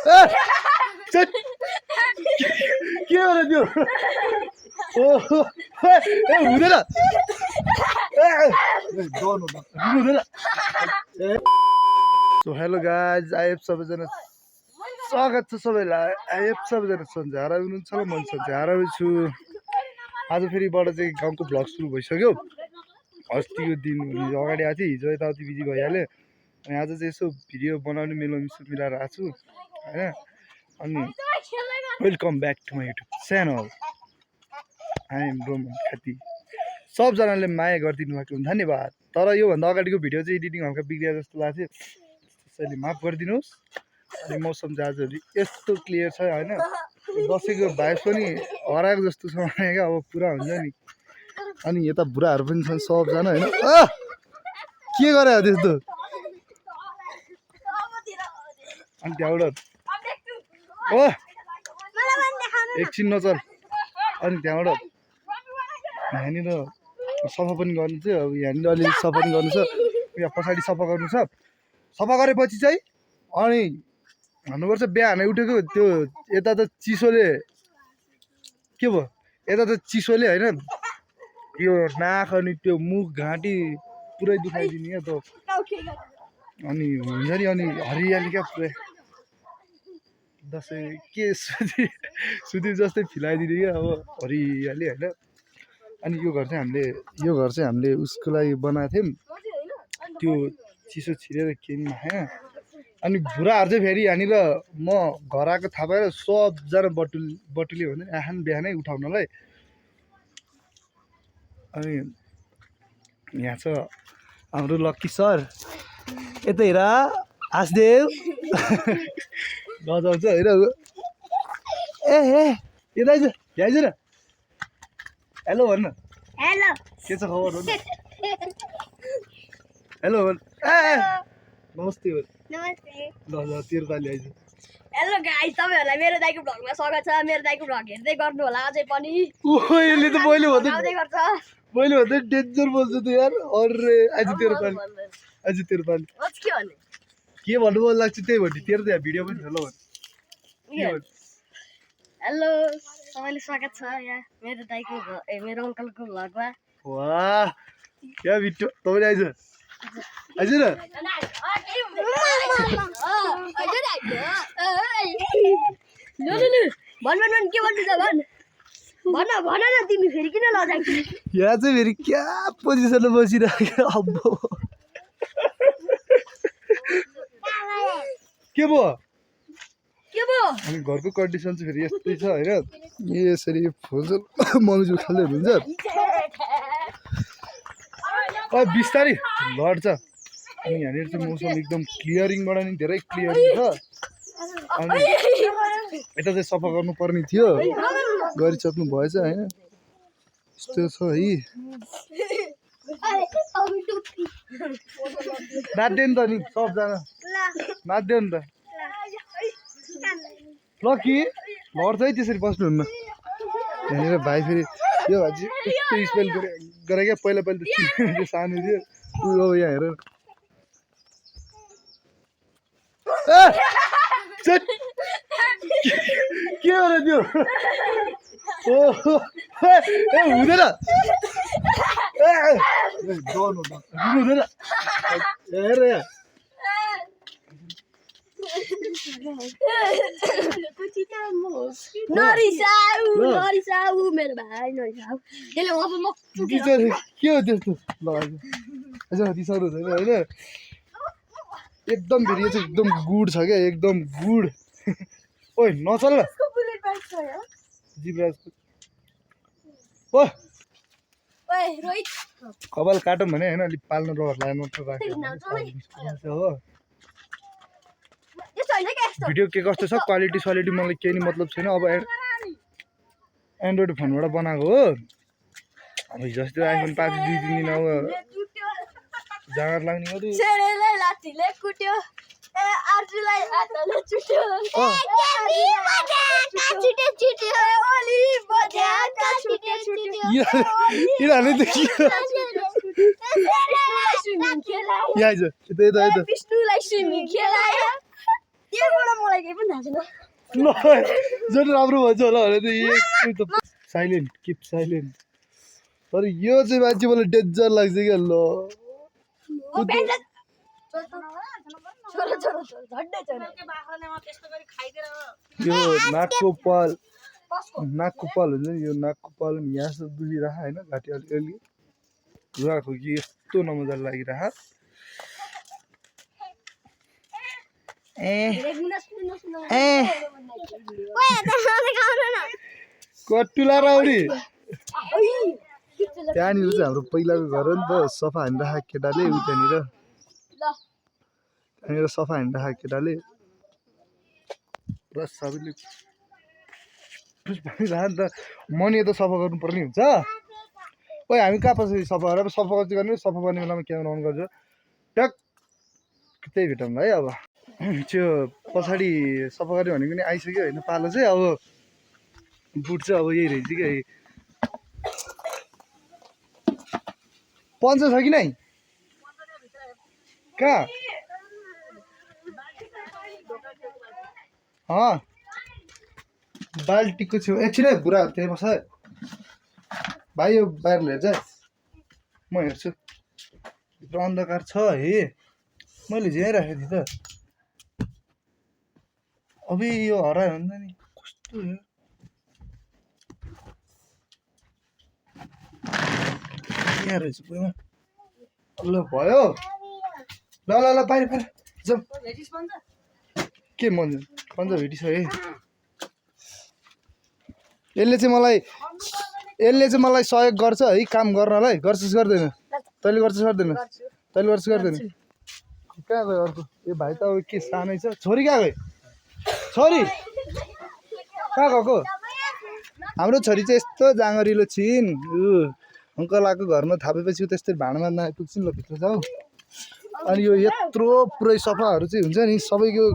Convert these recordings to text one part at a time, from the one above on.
के हो र त्यो हुँदैन सो हेलो गाइज आइएफ सबैजना स्वागत छ सबैलाई आइएफ सबैजना सन्चै हरामी हुनुहुन्छ र म सन्चै हरामी छु आज फेरिबाट चाहिँ गाउँको भ्लग सुरु भइसक्यो अस्तिको दिन अगाडि आएको थिएँ हिजो यताउति बिजी भइहाल्यो अनि आज चाहिँ यसो भिडियो बनाउने मिलाएर आएको छु होइन अनि welcome back to my YouTube channel I am Roman Khati सबजनाले माया गरिदिनु भएको धन्यवाद तर योभन्दा अगाडिको भिडियो चाहिँ एडिटिङ हल्का बिग्रिया जस्तो लाग्थ्यो त्यसैले माफ गरिदिनुहोस् अनि मौसम चाहिँ आज यस्तो क्लियर छ होइन बसेको भाइब पनि हराएको जस्तो छ क्या अब पुरा हुन्छ नि अनि यता बुढाहरू पनि छन् सबजना होइन के गरे त्यस्तो अनि त्यहाँबाट एकछिन नचल अनि त्यहाँबाट यहाँनिर सफा पनि गर्नु थियो अब यहाँनिर अलिअलि सफा पनि गर्नु छ यहाँ पछाडि सफा गर्नु छ सफा गरेपछि चाहिँ अनि भन्नुपर्छ बिहान उठेको त्यो यता त चिसोले के भयो यता त चिसोले होइन यो नाक अनि त्यो मुख घाँटी पुरै दुखाइदिने क्या त अनि हुन्छ नि अनि हरियाली क्या पुरै दसैँ के सुधी जस्तै फिलाइदिने क्या अब हरियाली होइन अनि यो घर चाहिँ हामीले उसको लागि बनाएको थियौँ त्यो चिसो छिरेर केहीमा होइन अनि बुढाहरू चाहिँ फेरि यहाँनिर म घर आएको थाहा पाएर सबजना बटुल्यो भने आहान बिहानै उठाउनलाई अनि यहाँ छ हाम्रो लक्की सर यता हेर हाँसदेव गजाउँछ होइन ए यता आइज यहाँ आइज न हेलो भन्न हेलो के छ खबर हो हेलो भन् ए नमस्ते भन् नमस्ते ल तेरो पालि आइज हेलो गाइस तपाईहरुलाई मेरो दाइको भ्लगमा स्वागत छ मेरो दाइको भ्लग हेर्दै गर्नु होला अझै पनि ओहो यसले त मैले भन्दै गर्छ डेन्जर बोल्छ त यार अरे आज तेरो पालि के भन्ने के भन्नु मन लाग्छ त्यही भन्ने तेरो त यहाँ भिडियो पनि हेलो भन् हेलो सबैले स्वागत छ यहाँ मेरो दाइको मेरो अङ्कलको भ्लगमा वाह क्या भिडियो तपाईले आइज आइज न भन के भन्नु छ भन न तिमी फेरि किन लजाएको यहाँ चाहिँ फेरि क्या पोजिसनमा बसिरहेको अब्बो के भयो अनि घरको कन्डिसन चाहिँ फेरि यस्तै छ होइन यसरी फोजल मनुजुल खाले हुन्छ बिस्तारै लड्छ अनि यहाँनिर चाहिँ मौसम एकदम क्लियरिङबाट नि धेरै क्लियरिङ छ अनि यता चाहिँ सफा गर्नुपर्ने थियो गरिसक्नु भएछ होइन यस्तो छ है नाच्यो नि त नि सबजना नाच्यो नि त लकी लड्छ है त्यसरी बस्नुहुन्न यहाँनिर भाइ फेरि यो भाइ चाहिँ यस्तो स्मेल गरे क्या पहिला त सानो थियो अब यहाँ हेर के हो र त्यो हुँदैन हुँदैन हेर नरिसाउ मेरो भाइ नरिसाउ त्यसले अब म के हो त्यस्तो ल रिसाउनु हुँदैन होइन एकदम फेरि यो चाहिँ एकदम गुड छ क्या एकदम गुड ओइ नचल न जिब्राजको ओ कपाल काटौँ भने होइन अलिक पाल्नु रगरलाई मात्र राख्यो हो भिडियो के कस्तो छ क्वालिटी स्वालिटी मलाई केही नि मतलब छैन अब एन्ड्रोइड फोनबाट बनाएको हो अब जस्तो आइफोन 5 2 3 दिन अब जाँगर लाग्ने हो लाठीले कुट्यो आर्जुलाई हातले चुट्यो यिनीहरूले त के विष्णुलाई स्विमिङ खेलायो त्योबाट मलाई केही पनि थाहा छैन ल झन् राम्रो भन्छ होला भने त साइलेन्ट किप साइलेन्ट तर यो चाहिँ मान्छे मलाई डेन्जर लाग्छ क्या ल यो नाकको पाल हुन्छ नि यो नाकको पाल यहाँसम्म दुखिरह होइन घाँटी अलिअलि रुवाको कि यस्तो नमजाले लागिरह कटुला राउडी त्यहाँनिर चाहिँ हाम्रो पहिलाको घर हो नि त सफा हानिराखेको केटाले उ त्यहाँनिर सफा हानिराखेको केटाले र सबैले भनिरह नि त मनी त सफा गर्नुपर्ने हुन्छ ओइ हामी कहाँ पछि सफा गरेर सफा चाहिँ गर्ने सफा गर्ने बेलामा क्यामेरा अन गर्छ ट्याक त्यही भेटौँ है अब त्यो पछाडि सफा गर्ने भनेको नि आइसक्यो होइन पालो चाहिँ अब बुट चाहिँ अब यही रहेछ कि पन्च छ कि नै कहाँ बाल्टीको छेउ एकछिन है बुढा त्यही बस भाइ यो बाहिर लिएर जा म हेर्छु भित्र अन्धकार छ है मैले झ्याइराखेको थिएँ त अबे यो हरायो भने नि कस्तो हो यहाँ रहेछ पुरा ल भयो ल ल ल बाहिर बाहिर जाऊ के मन पन्जा भेटिसक्यो है यसले चाहिँ मलाई सहयोग गर्छ है काम गर्नलाई गर्छस् गर्दैन तैँले गर्छस् गर्दैन तैँले गर्छस् गर्दैन कहाँ गयो अर्को यो भाइ त अब के सानै छ छोरी कहाँ गयो छोरी कहाँ गएको हाम्रो छोरी चाहिँ यस्तो जाँगरिलो छिन् अङ्कलाको घरमा थापेपछि त्यस्तै भाँडामा नआइपुग्छन् ल भित्र जाऊ अनि यो यत्रो पुरै सफाहरू चाहिँ हुन्छ नि सबैको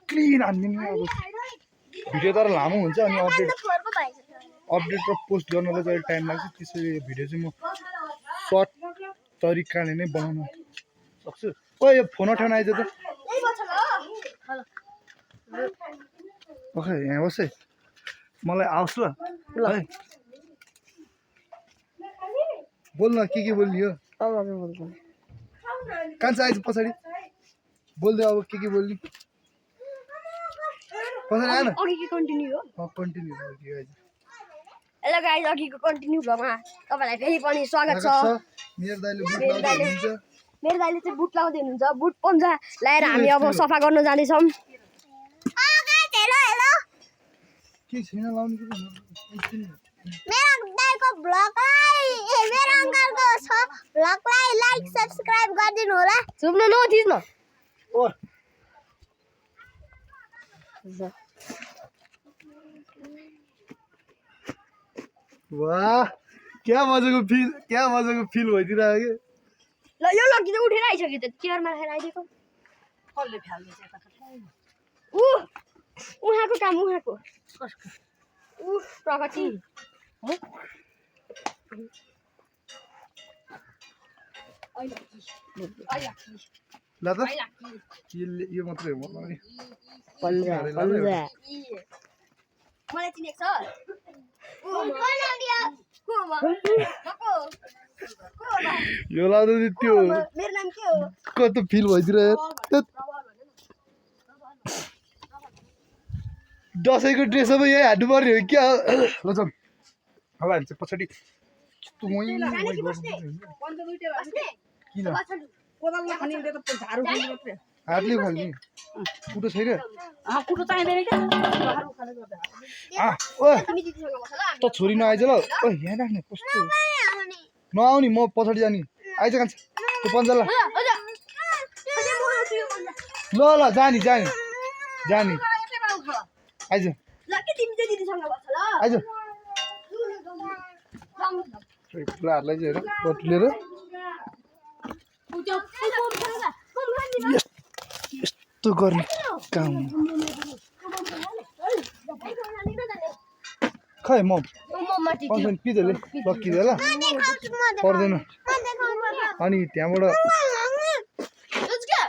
क्लिन हानिदिनु अब भिडियो तर लामो हुन्छ अनि अपडेट र पोस्ट गर्नलाई चाहिँ टाइम लाग्छ त्यसैले यो भिडियो चाहिँ म सर्ट तरिकाले नै बनाउन सक्छु ओ यो फोन उठाउन आइज त ओके यहाँ बस है मलाई आओस् ल है बोल्न के बोल्ने हो कहाँ चाहिँ आइज पछाडि बोल्दै अब के बोल्ने पछाडि आएन कन्टिन्यू कन्टिन्यू हेलो गाइस अघिको कन्टिन्यू भ्लगमा तपाईँलाई फेरि पनि स्वागत छ मेरो दाइले चाहिँ बुट लाउँदै हुनुहुन्छ बुट पन्जा लाएर हामी अब सफा गर्न जाँदैछौँ मेरो दाइको भ्लगलाई मेरो अङ्कलको छ भ्लगलाई लाइक सब्स्क्राइब गरिदिनु होला सुन्नु न थिच्न वाह क्या मजाको फिल भइदिरहेको ल यो लग्गी चाहिँ उठेर आइसक्यो त चेयरमा राखेर आइदिएको उहाँको काम उहाँको प्रगति ल त यो मात्रै हो मलाई मलाई चिनेको छ यो लाउँदा चाहिँ त्यो मेरो नाम के हो कस्तो फिल भइदिरहेको दसैँको ड्रेस अब यही हान्नु पर्ने हो क्या ल जाउँ अब हामी चाहिँ पछाडि किन हातले खाल्ने कुटो छैन त छोरी नआइज ल यहाँ राख्ने कस्तो नआउने म पछाडि जाने आइज कान्छ त्यो पन्जा ल ल जाने आइज आइज ठुलाहरूलाई चाहिँ हेर बटुलेर यस्तो गर्ने काम खै म पिजले लक्किँदै ल पर्दैन अनि त्यहाँबाट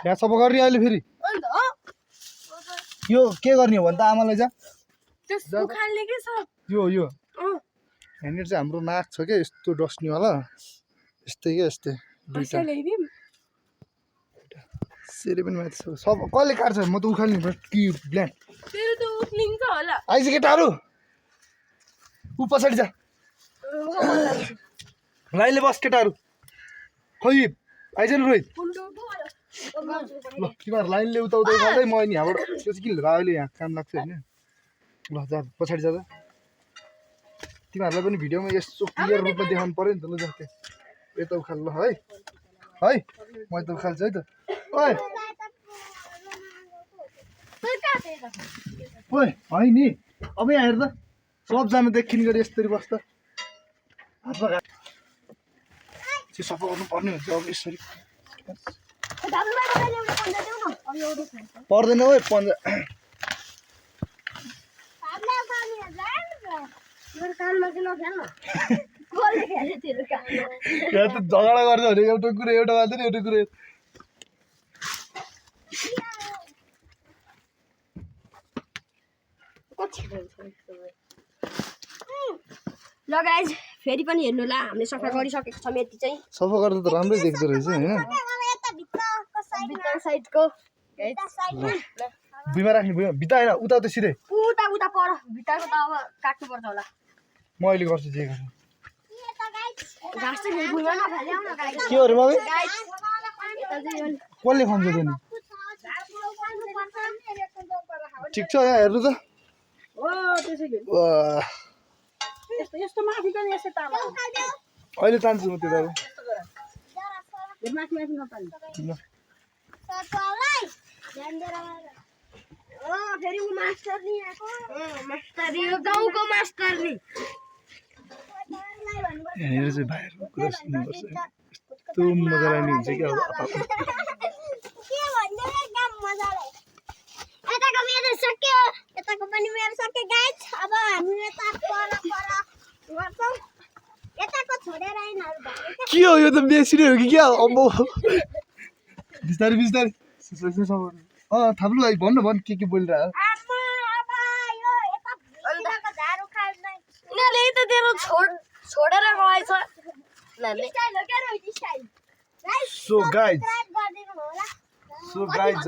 यहाँ सफा गर्ने अहिले फेरि यो के गर्ने हो भने त आमालाई जा त्यो उखाल्ने के छ यो यहाँनिर चाहिँ हाम्रो नाक छ क्या यस्तो डस्नेवाला यस्तै क्या यस्तै दुईवटा सेरी पनि माथि छ सब कसले काट्छ म त उखाल्ने कि ब्ल्यान्ड तेरो त उक्लिन्छ होला आइज केटाहरू ऊ पछाडि जा लाइनले बस केटाहरू खोइ आइज नि रोहित ल तिमीहरू लाइनले उता उता उठाउँदै म अनि यहाँबाट त्यो चाहिँ किन अहिले यहाँ काम लाग्छ होइन ल जा पछाडि जा तिमीहरूलाई पनि भिडियोमा यस्तो क्लियर रूपमा देखाउनु पऱ्यो नि त ल जा त्यो यता उखाल ल है म यता उखाल्छु है त ओइ ओइ है नि अब यहाँ हेर त सबजना देखिने गरी यसरी बस्छ हातमा चाहिँ सफा गर्नु पर्ने हुन्छ अब यसरी पर्दैन है पन्जा यहाँ त झगडा गर्छ भने एउटा कुरो एउटा मात्रै एउटा कुरो ल गाइज फेरि पनि हेर्नु ला हामीले सफा गरिसकेको छौँ यति चाहिँ सफा गर्दा त राम्रै देख्दो रहेछ होइन भित्र साइडको भुइँमा राख्ने भुइँमा भित्ता होइन उता उता सिधै उता उता पर भित्रको त अब काट्नु पर्छ होला म अहिले गर्छु जे गर्छु घाँस चाहिँ भुइँमा नफाल्यो न गाइज के अरे मम्मी यता चाहिँ कसले खान्छ त नि ठिक छ यहाँ हेर्नु त हो त्यसै गरी वाह, यस्तो माथि पनि यसो तामा अहिले तान्छु म त्यो त माथि माथि नतान्नु फेरि ऊ मास्टर नि आएको मास्टर यो गाउँको मास्टर नि यहाँनिर चाहिँ भाइहरूको कुरा सुन्नुपर्छ यस्तो मजा लाग्ने हुन्छ कि अब यताको मेरो सक्यो यताको पनि मेरो सक्यो गाइस अब हामी यता पर गर्छौँ यताको छोडेर यिनीहरू भयो के हो यो त बेसी नै हो कि क्या अब बिस्तारै बिस्तारै थाप्नु भाइ भन्नु भन् के बोलिरह यिनीहरूले त तेरो छोडेर गएछ सो गाइज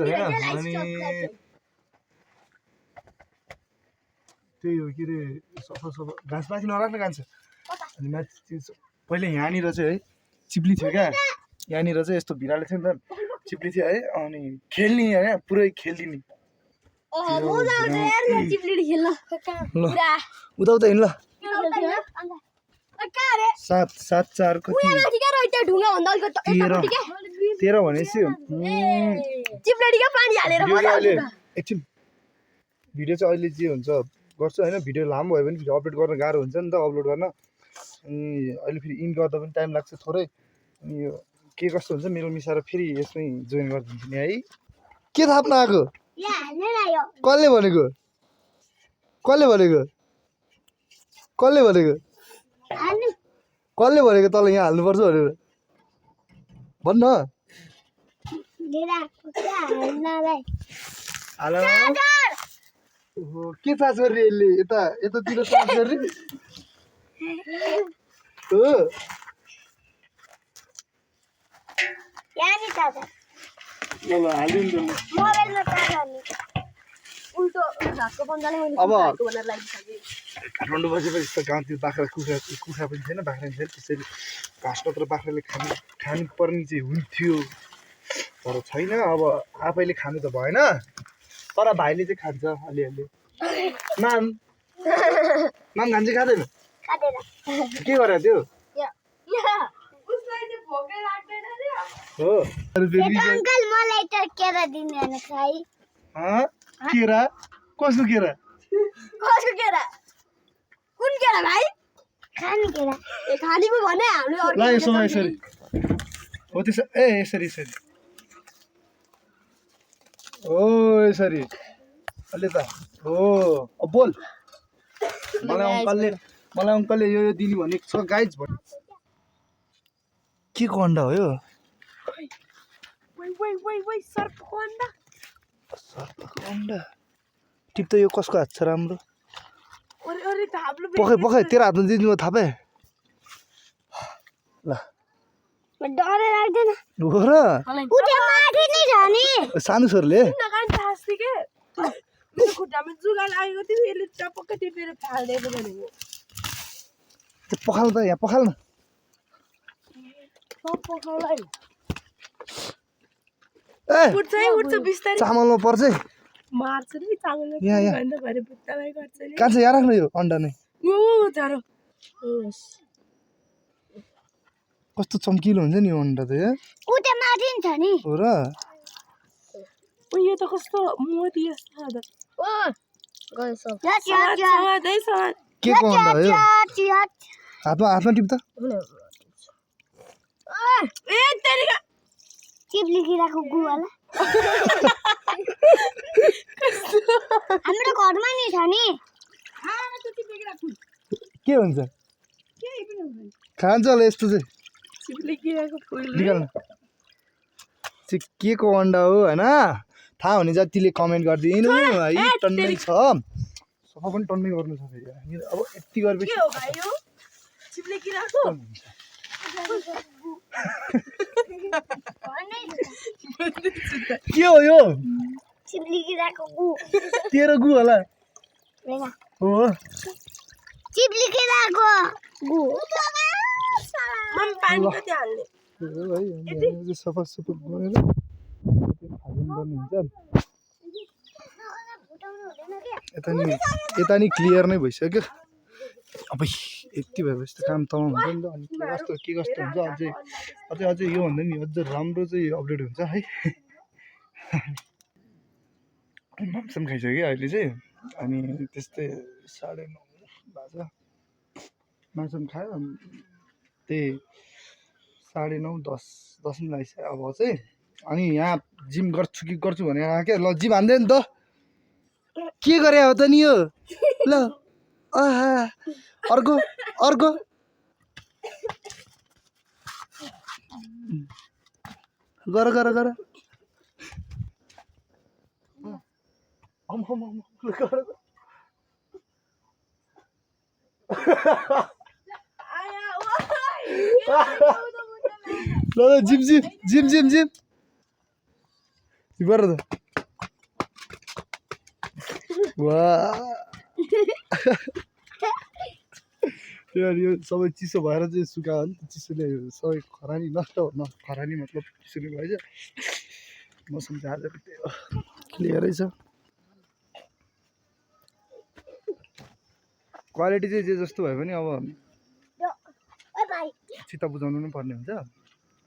होइन अनि त्यही हो के अरे सफा सफा घाँस माथि नराख्न कान्छ अनि माथि त्यो पहिले यहाँनिर चाहिँ है चिप्ली थियो क्या यहाँनिर चाहिँ यस्तो भिरालो थियो नि त चिप्ली थियो है अनि खेल्ने होइन पुरै खेलिदिने ल उता उता हिँड ल 7 4 कति 13 भनेपछि एकछिन भिडियो चाहिँ अहिले जे हुन्छ गर्छु होइन भिडियो लामो भयो भने अपलोड गर्न गाह्रो हुन्छ नि त अपलोड गर्न अनि अहिले फेरि इन गर्दा पनि टाइम लाग्छ थोरै अनि यो के कस्तो हुन्छ मेरो मिसाएर फेरि यसमै जोइन गरिदिन्छु नि है के थाप्न आएको कसले भनेको तल यहाँ हाल्नुपर्छ भनेर भन्न ओहो के चार्ज गर्ने यसले यतातिर चार्ज गर्ने हो ल हालिदिनु उल्टो घाँसको पन्जाले अब काठमाडौँ बसेपछि त गाउँतिर बाख्रा कुखुरा पनि थिएन बाख्रा पनि थिएन त्यसरी घाँस मात्र बाख्राले खानुपर्ने चाहिँ हुन्थ्यो तर छैन अब आफैले खानु त भएन तर भाइले चाहिँ खान्छ अलिअलि नाम खान्छ खाँदैन के गरेर त्यो हो अंकल मलाई त केरा दिनु खाइ केरा कसको केरा कुन केरा भाइ खाने केरा ए खाने पो भने हामीले ल यसरी हो त्यसो यसरी हो यसरी अलि त हो अब बोल मलाई अङ्कलले यो दिनु भनेको छ गाइज के को अन्डा हो यो सर्पको अन्डा टिप त यो कसको हात छ राम्रो पखाइ तेरो हातमा दिनु थापे ल डरै लाग्दैन हो र उठे माथि नै छ नि सानो छोरीले पखाल त यहाँ पखाल न ए चामलमा पर्छ है यहाँ यहाँ कहाँ छ यहाँ राख्नु यो अन्डा नै कस्तो चम्किलो हुन्छ नि यो अन्डा त यहाँ उठे माथि नि छ नि हो र यो त कस्तो मोती जस्तो छ के को अन्डा हो यो हातमा टिप त चिप्ली किराको गुवाला हाम्रो घरमा नि छ नि के हुन्छ खान्छ होला यस्तो चाहिँ निकाल्नु चाहिँ के को अन्डा हो होइन थाहा हुने जतिले कमेन्ट गरिदिनु है टन्नै छ सफा पनि टन्नै गर्नु छ फेरि अब यति गरेपछि के हो यो चिप्ली किराको गु तेरो गु होला हो चिप्ली किराको गु सफा सफा गरेर यता नि क्लियर नै भइसक्यो अब यति भएपछि त काम तमाम हुन्छ नि त अनि के कस्तो हुन्छ अझै योभन्दा नि अझ राम्रो चाहिँ अपडेट हुन्छ है मासु खाइसक्यो अहिले चाहिँ अनि त्यस्तै 9:30 भएको छ मासु खायो त्यही 9:30 10 पनि लागिसक्यो अब चाहिँ अनि यहाँ जिम गर्छु भने क्या ल जिम हान्दै नि त के गरे हो त नि यो ल आहा अर्को गर ल जिम गर त वाह यो सबै चिसो भएर चाहिँ सुकायो नि चिसोले सबै खरानी नष्ट खरानी मतलब चिसोले भएछ मौसम चाहिँ आजको त्यही हो क्लियरै छ क्वालिटी चाहिँ जे जस्तो भए पनि अब चित्त बुझाउनु नै पर्ने हुन्छ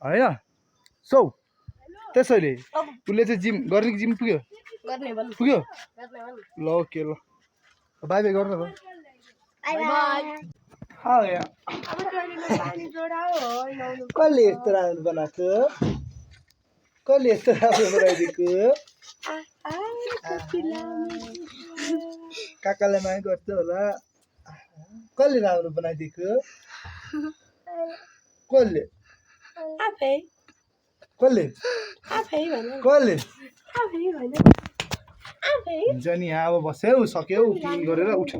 होइन सो त्यसैले उसले चाहिँ जिम गर्ने जिम पुग्यो ल ओके ल बाई बाई गर्नु कसले यस्तो राम्रो बनाएको बनाइदिएको काकालाई माया गर्छ होला कसले राम्रो बनाइदिएको कसले हुन्छ नि यहाँ अब बस्यौ सक्यौ क्लिन गरेर उठ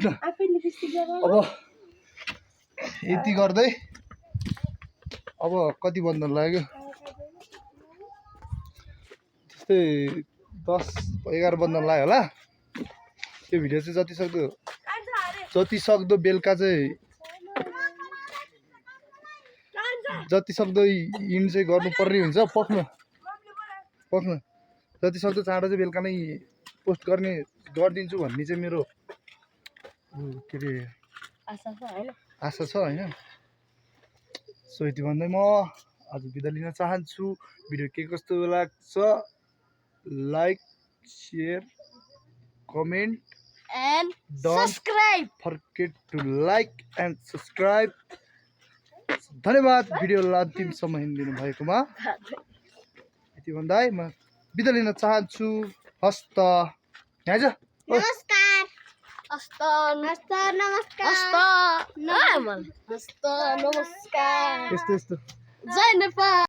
अब यति गर्दै अब कति बन्द लाग्यो त्यस्तै 10-11 बन्द लाग्यो होला त्यो भिडियो चाहिँ जति सक्दो बेलुका चाहिँ जति सक्दो इन चाहिँ गर्नुपर्ने हुन्छ पक्न जति सक्दो चाँडो चाहिँ बेलुका नै पोस्ट गरिदिन्छु भन्ने चाहिँ मेरो के अरे आशा छ होइन सो यति भन्दै म आज बिदा लिन चाहन्छु भिडियो के कस्तो लाग्छ like share comment and subscribe forget to like and subscribe धन्यवाद भिडियोलाई अन्तिमसम्म हेरिदिनु भएकोमा यति भन्दै म बिदा लिन चाहन्छु हस्त नमस्कार यस्तो जय नेपाल।